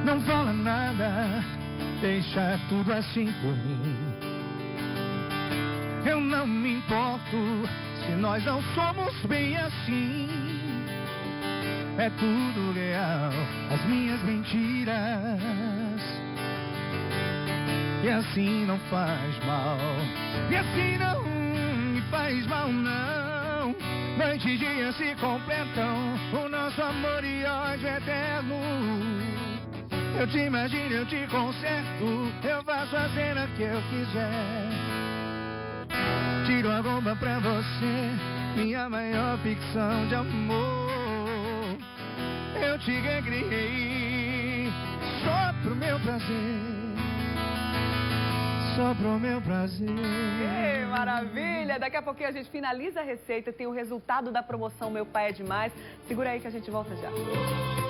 Não fala nada, deixa tudo assim por mim. Eu não me importo se nós não somos bem assim. É tudo real, as minhas mentiras. E assim não faz mal. E assim não me faz mal, não. Noite e dia se completam, o nosso amor e ódio é eterno. Eu te imagino, eu te conserto, eu faço a cena que eu quiser. Tiro a roupa pra você, minha maior ficção de amor. Eu te recriei só pro meu prazer. Só pro meu prazer. Ei, maravilha! Daqui a pouquinho a gente finaliza a receita, tem o resultado da promoção Meu Pai é Demais. Segura aí que a gente volta já.